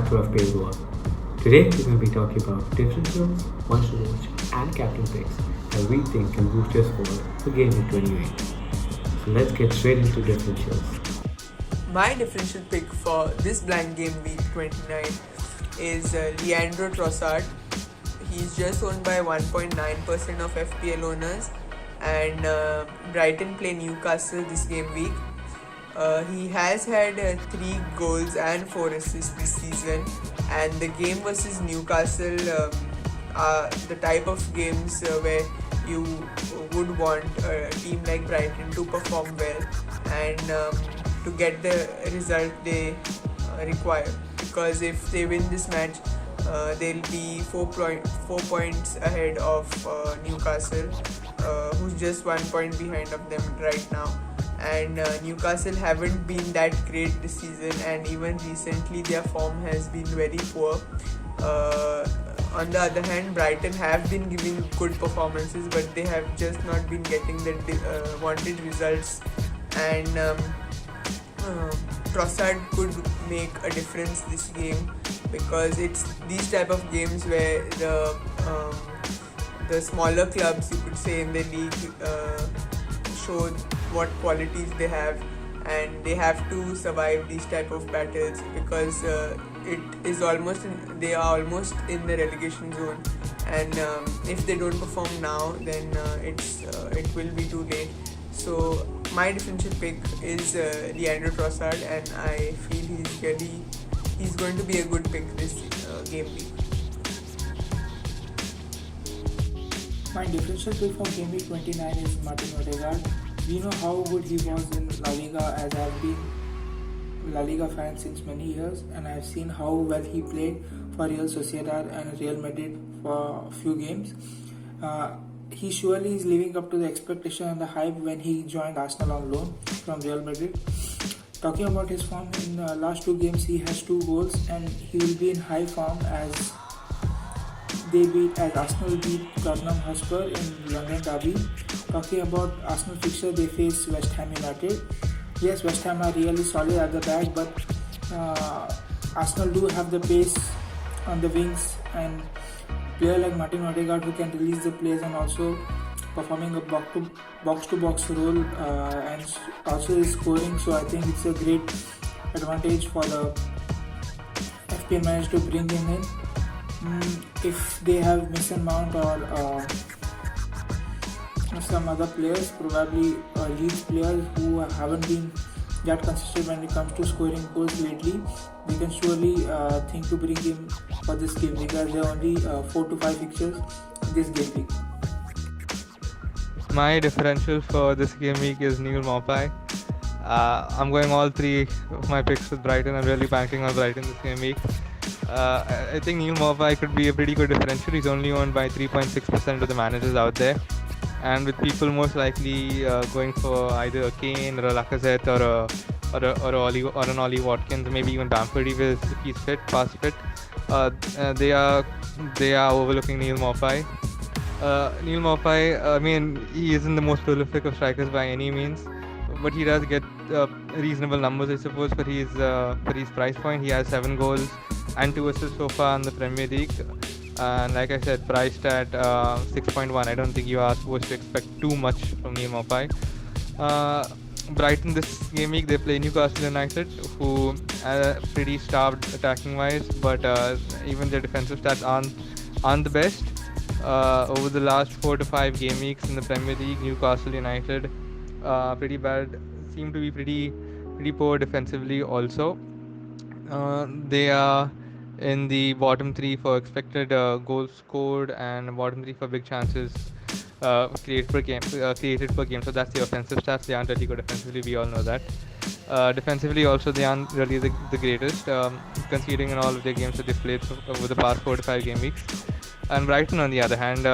factor of pale wall. Today we're going to be talking about differentials, ones to watch, and captain picks that we think can boost your score for Gameweek 28. So let's get straight into differentials. My differential pick for this blind game week 29 is Leandro Trossard. He's just owned by 1.9% of FPL owners, and Brighton play Newcastle this game week. He has had 3 goals and 4 assists this season, and the game versus Newcastle are the type of games where you would want a team like Brighton to perform well and to get the result they require, because if they win this match, they'll be 4 points ahead of Newcastle, who's just 1 point behind of them right now. And Newcastle haven't been that great this season, and even recently their form has been very poor. On the other hand, Brighton have been giving good performances, but they have just not been getting the wanted results, and Trossard could make a difference this game, because it's these type of games where the smaller clubs, you could say, in the league show what qualities they have, and they have to survive these type of battles, because it is they are almost in the relegation zone, and if they don't perform now, then it will be too late. So my differential pick is Leandro Trossard, and I feel he's going to be a good pick this game week. My differential pick for Game Week 29 is Martin Odegaard. We know how good he was in La Liga, as I have been La Liga fan since many years, and I have seen how well he played for Real Sociedad and Real Madrid for a few games. He surely is living up to the expectation and the hype when he joined Arsenal on loan from Real Madrid. Talking about his form, in the last 2 games he has 2 goals, and he will be in high form as Arsenal beat Tottenham Hotspur in London Derby. Talking about Arsenal fixture, they face West Ham United. Yes, West Ham are really solid at the back, but Arsenal do have the pace on the wings, and player like Martin Odegaard, who can release the players and also performing a box-to-box role and also is scoring. So I think it's a great advantage for the FPL manager to bring him in. If they have Mason Mount or some other players, probably Leeds players who haven't been that consistent when it comes to scoring goals lately, we can surely think to bring him for this game, because there are only 4 to 5 fixtures in this game week. My differential for this game week is Neil Maupay. I'm going all 3 of my picks with Brighton. I'm really banking on Brighton this game week. I think Neil Maupay could be a pretty good differential. He's only owned by 3.6% of the managers out there, and with people most likely going for either a Kane or a Lacazette or an Ollie Watkins, maybe even Bamford if he's fast fit. They are overlooking Neil Maupay. Neil Maupay, I mean, he isn't the most prolific of strikers by any means, but he does get reasonable numbers, I suppose, for his price point. He has 7 goals and 2 assists so far in the Premier League, and like I said, priced at 6.1. I don't think you are supposed to expect too much from Neil Maupay. Brighton this game week, they play Newcastle United, who are pretty starved attacking wise, but even their defensive stats aren't the best. Over the last 4 to 5 game weeks in the Premier League, Newcastle United pretty bad, seem to be pretty poor defensively also. They are in the bottom 3 for expected goals scored and bottom 3 for big chances created per game. So that's the offensive stats. They aren't really good defensively. We all know that. Defensively also, they aren't really the greatest, considering in all of their games that they've played over the past 4 to 5 game weeks. And Brighton, on the other hand,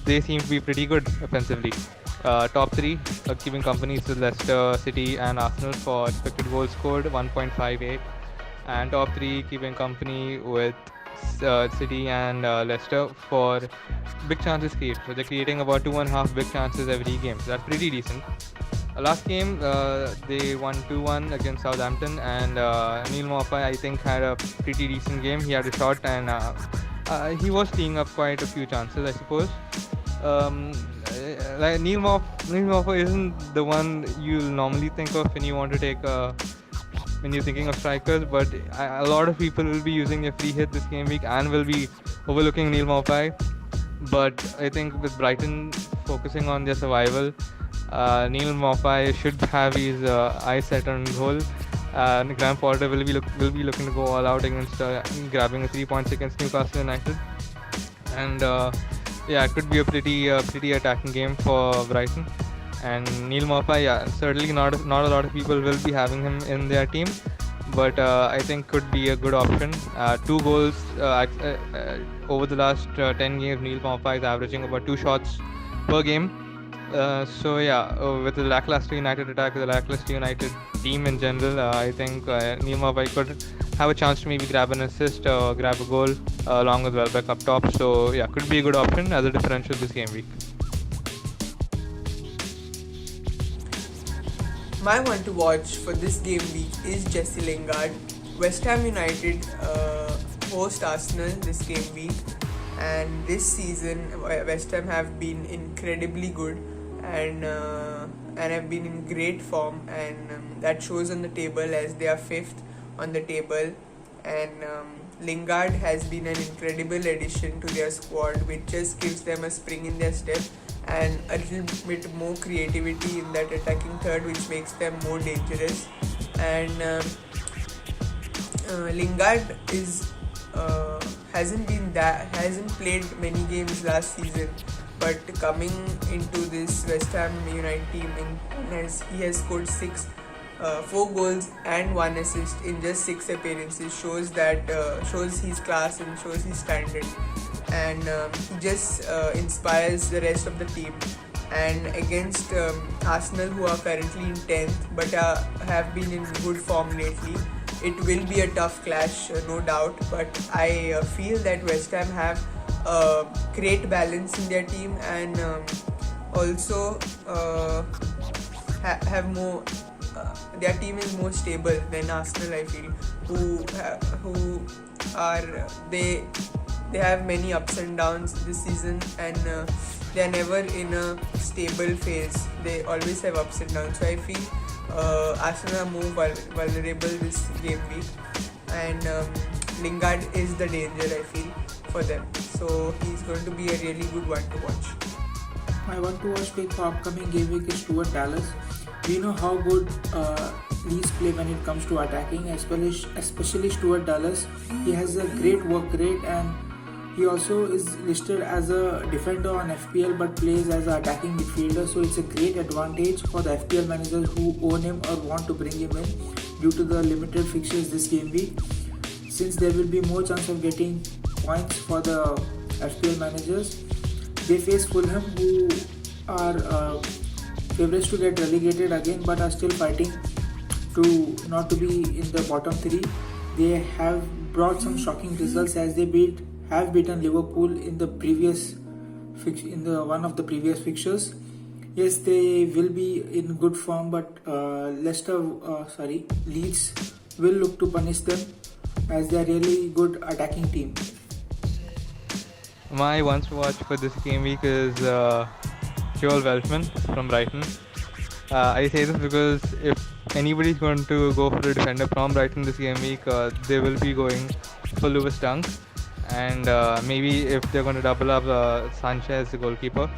they seem to be pretty good offensively. Top 3, keeping company to Leicester, City and Arsenal for expected goals scored, 1.58. And top 3 keeping company with City and Leicester for big chances created. So they're creating about 2.5 big chances every game. So that's pretty decent. Last game, they won 2-1 against Southampton, and Neil Maupay, I think, had a pretty decent game. He had a shot, and he was teeing up quite a few chances, I suppose. Um, like Neil Maupay isn't the one you'll normally think of when you want to take when you're thinking of strikers, but a lot of people will be using their free hit this game week and will be overlooking Neil Maupay. But I think with Brighton focusing on their survival, Neil Maupay should have his eyes set on goal. Graham Potter will be looking to go all out against grabbing a 3 points against Newcastle United, and yeah, it could be a pretty attacking game for Brighton. And Neil Maupay, yeah, certainly not a lot of people will be having him in their team, but I think could be a good option. 2 goals over the last 10 games. Neil Maupay is averaging about 2 shots per game. So yeah, with the lackluster United attack, with the lackluster United team in general, I think Neil Maupay could have a chance to maybe grab an assist or grab a goal along with Welbeck up top. So yeah, could be a good option as a differential this game week. My one to watch for this game week is Jesse Lingard. West Ham United host Arsenal this game week, and this season West Ham have been incredibly good and have been in great form, and that shows on the table as they are fifth on the table. And Lingard has been an incredible addition to their squad, which just gives them a spring in their step and a little bit more creativity in that attacking third, which makes them more dangerous. And Lingard is hasn't played many games last season, but coming into this West Ham United team, he has scored 4 goals and 1 assist in just 6 appearances. Shows his class and shows his standard, and he just inspires the rest of the team. And against Arsenal, who are currently in 10th but have been in good form lately, it will be a tough clash, no doubt. But I feel that West Ham have great balance in their team, and also have more. Their team is more stable than Arsenal, I feel, who are they have many ups and downs this season, and they are never in a stable phase. They always have ups and downs. So I feel Arsenal are more vulnerable this game week, and Lingard is the danger, I feel, for them. So he's going to be a really good one to watch. My one to watch pick for upcoming game week is Stuart Dallas. We know how good Leeds play when it comes to attacking, especially Stuart Dallas. He has a great work rate, and he also is listed as a defender on FPL but plays as an attacking midfielder. So it's a great advantage for the FPL managers who own him or want to bring him in due to the limited fixtures this game week. Since there will be more chance of getting points for the FPL managers, they face Fulham, who are favourites to get relegated again but are still fighting to not to be in the bottom 3. They have brought some shocking results as they have beaten Liverpool in the one of the previous fixtures. Yes, they will be in good form, but Leeds will look to punish them as they are really good attacking team. My ones to watch for this game week is Joel Welshman from Brighton. I say this because if anybody's going to go for a defender from Brighton this game week, they will be going for Lewis Dunk, and maybe if they're going to double up Sanchez, the goalkeeper.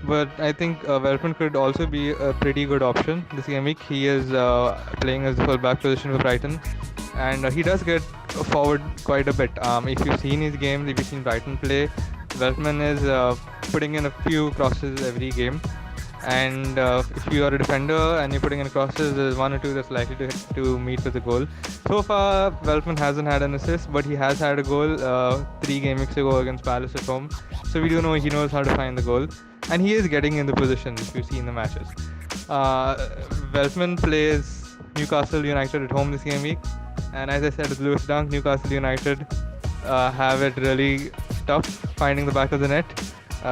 But I think Welshman could also be a pretty good option this game week. He is playing as the full-back position for Brighton, and he does get forward quite a bit. If you've seen his games, if you've seen Brighton play, Welshman is putting in a few crosses every game, and if you are a defender and you're putting in crosses, there's 1 or 2 that's likely to meet with a goal. So far, Welshman hasn't had an assist, but he has had a goal 3 game weeks ago against Palace at home. So we do know he knows how to find the goal, and he is getting in the position if you see in the matches. Welshman plays Newcastle United at home this game week, and as I said with Lewis Dunk, Newcastle United have it really tough finding the back of the net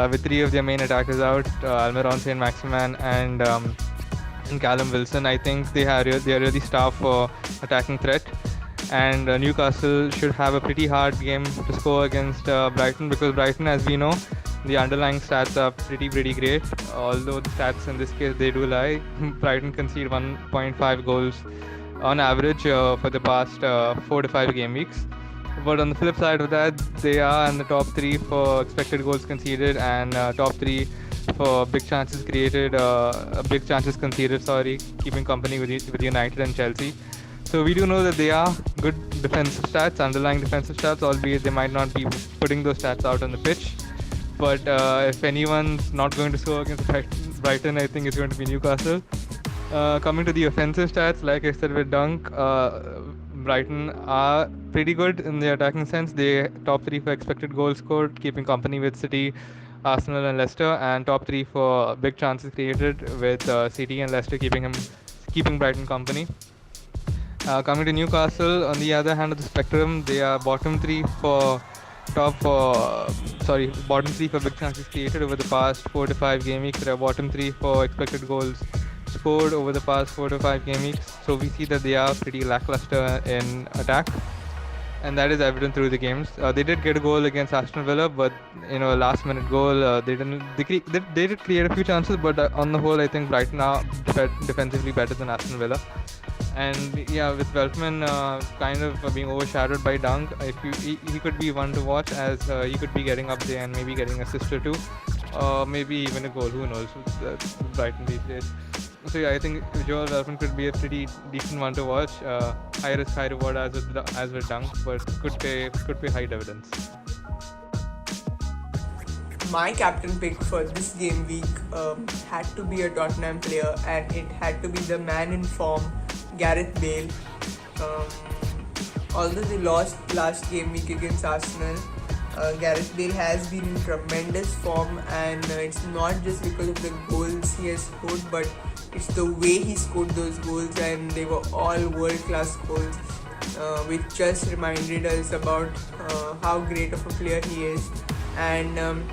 with 3 of their main attackers out, Almiron, Saint-Maximin and and Callum Wilson. I think they are really staffed for attacking threat. And Newcastle should have a pretty hard game to score against Brighton, because Brighton, as we know, the underlying stats are pretty great. Although the stats in this case they do lie. Brighton concede 1.5 goals on average for the past 4 to 5 game weeks. But on the flip side of that, they are in the top 3 for expected goals conceded and top 3 for big chances created, big chances conceded. Sorry, keeping company with United and Chelsea. So we do know that they are good defensive stats, underlying defensive stats, albeit they might not be putting those stats out on the pitch. But if anyone's not going to score against Brighton, I think it's going to be Newcastle. Coming to the offensive stats, like I said with Dunk, Brighton are pretty good in the attacking sense. They top 3 for expected goals scored, keeping company with City, Arsenal, and Leicester, and top 3 for big chances created with City and Leicester keeping Brighton company. Coming to Newcastle, on the other hand of the spectrum, they are bottom 3 for bottom 3 for big chances created over the past 4 to 5 game weeks. They are bottom 3 for expected goals scored over the past 4 to 5 game weeks. So we see that they are pretty lackluster in attack, and that is evident through the games. They did get a goal against Aston Villa, but a last minute goal. They did create a few chances, but on the whole, I think Brighton are defensively better than Aston Villa. And yeah, with Veltman kind of being overshadowed by Dunk, he could be one to watch, as he could be getting up there and maybe getting an assist or two, or maybe even a goal. Who knows with Brighton these days. So yeah, I think Joel Veltman could be a pretty decent one to watch. High risk, high reward as with Dunk, but could pay high dividends. My captain pick for this game week had to be a Tottenham player, and it had to be the man in form, Gareth Bale. Although they lost last game week against Arsenal, Gareth Bale has been in tremendous form, and it's not just because of the goals he has scored, but it's the way he scored those goals, and they were all world-class goals, which just reminded us about how great of a player he is. And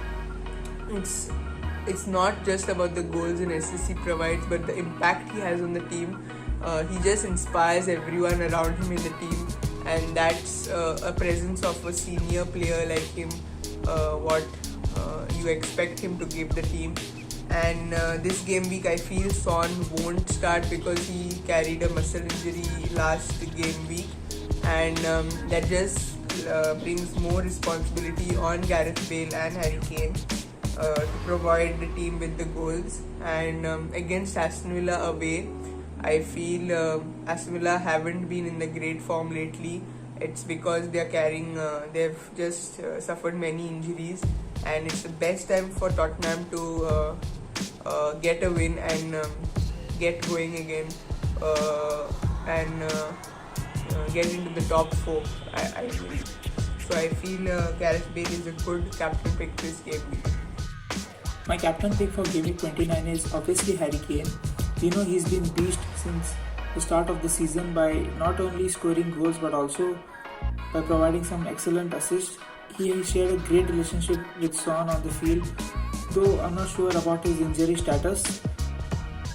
it's not just about the goals and assists he provides, but the impact he has on the team. He just inspires everyone around him in the team, and that's a presence of a senior player like him, what you expect him to give the team. And this game week I feel Son won't start because he carried a muscle injury last game week, and that just brings more responsibility on Gareth Bale and Harry Kane to provide the team with the goals. And against Aston Villa away, I feel Aston Villa haven't been in the great form lately. It's because they've just suffered many injuries, and it's the best time for Tottenham to get a win and get going again and get into the top 4. I believe. So I feel Gareth Bale is a good captain pick this game week. My captain pick for Game Week 29 is obviously Harry Kane. He's been beast since the start of the season by not only scoring goals but also by providing some excellent assists. He shared a great relationship with Son on the field, though I'm not sure about his injury status.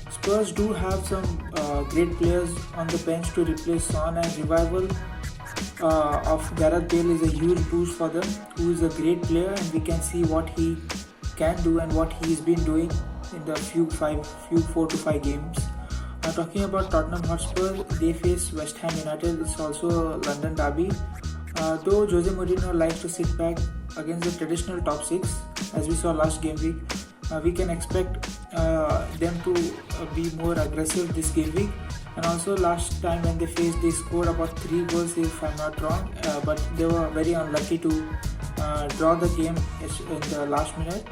Spurs do have some great players on the bench to replace Son, and revival of Gareth Bale is a huge boost for them, who is a great player, and we can see what he can do and what he's been doing in the few 4 to 5 games. Talking about Tottenham Hotspur, they face West Ham United. It's also a London derby. Though Jose Mourinho likes to sit back against the traditional top 6, as we saw last game week, we can expect them to be more aggressive this game week. And also last time when they faced, they scored about 3 goals if I'm not wrong, but they were very unlucky to draw the game in the last minute,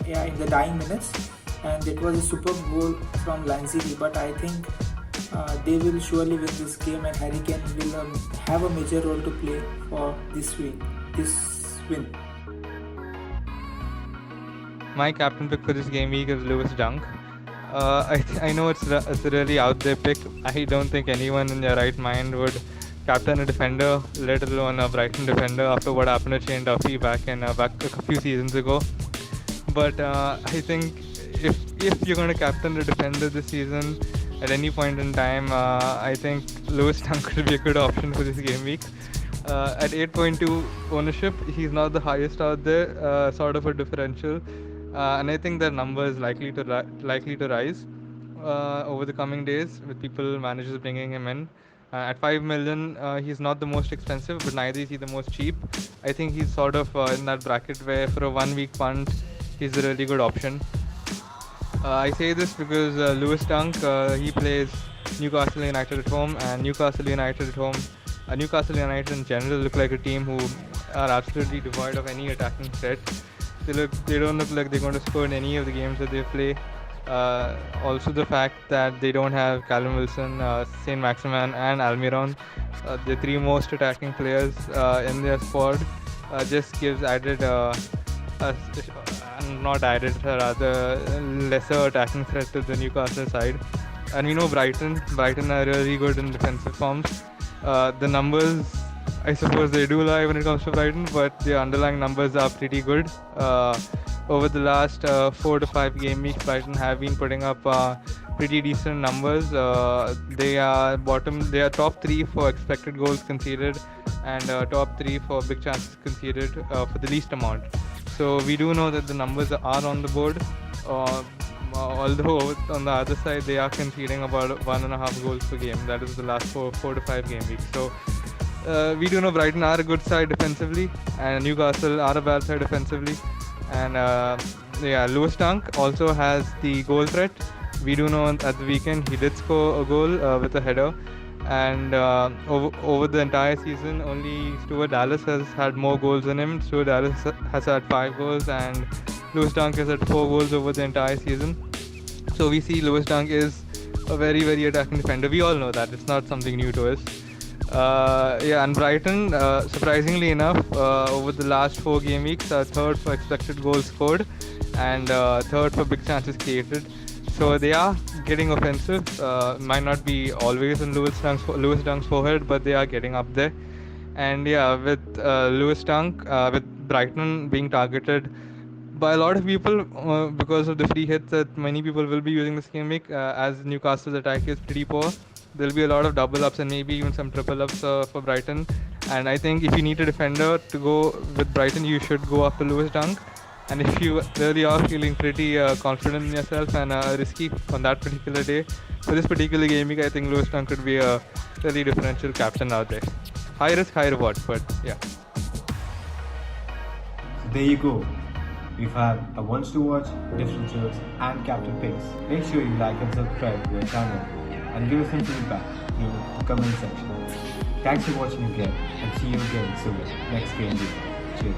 in the dying minutes, and it was a superb goal from Lanzini. But I think they will surely win this game, and Harry Kane will have a major role to play for this win. My captain pick for this game week is Lewis Dunk. I know it's a really out there pick. I don't think anyone in their right mind would captain a defender, let alone a Brighton defender, after what happened to Shane Duffy back a few seasons ago. But I think if you're going to captain a defender this season at any point in time, I think Lewis Dunk could be a good option for this game week. At 8.2 ownership, he's not the highest out there, sort of a differential, and I think that number is likely to rise over the coming days with people managers bringing him in. At 5 million, he's not the most expensive, but neither is he the most cheap. I think he's sort of in that bracket where for a 1 week punt, he's a really good option. I say this because Lewis Dunk, he plays Newcastle United at home, and Newcastle United at home, Newcastle United in general look like a team who are absolutely devoid of any attacking threat. They don't look like they're going to score in any of the games that they play. Also, the fact that they don't have Callum Wilson, Saint Maximin, and Almiron, the three most attacking players in their squad, just gives added, not added, rather lesser attacking threat to the Newcastle side. And we know Brighton are really good in defensive forms. The numbers, I suppose they do lie when it comes to Brighton, but the underlying numbers are pretty good. Over the last 4 to 5 game weeks, Brighton have been putting up pretty decent numbers. They are top 3 for expected goals conceded, and top 3 for big chances conceded for the least amount. So we do know that the numbers are on the board. Although on the other side they are conceding about 1.5 goals per game. That is the last 4 to 5 game weeks. So we do know Brighton are a good side defensively, and Newcastle are a bad side defensively. And Lewis Dunk also has the goal threat. We do know at the weekend he did score a goal with a header. And over the entire season, only Stuart Dallas has had more goals than him. Stuart Dallas has had 5 goals, and Lewis Dunk has had 4 goals over the entire season. So we see Lewis Dunk is a very, very attacking defender. We all know that. It's not something new to us. And Brighton, surprisingly enough, over the last 4 game weeks, are third for expected goals scored and third for big chances created. So they are getting offensive. Might not be always in Lewis Dunk's forehead, but they are getting up there. And with Lewis Dunk, with Brighton being targeted by a lot of people because of the free hits that many people will be using this game week, as Newcastle's attack is pretty poor. There'll be a lot of double ups and maybe even some triple ups for Brighton. And I think if you need a defender to go with Brighton, you should go after Lewis Dunk. And if you really are feeling pretty confident in yourself and risky on that particular day, for this particular game week, I think Lewis Dunk could be a really differential captain out there. High risk, high reward, but yeah. So there you go. We've had a once to watch, differentials, and captain picks. Make sure you like and subscribe to our channel and give us some feedback through the comment section. Thanks for watching again, and see you again soon next game week. Cheers.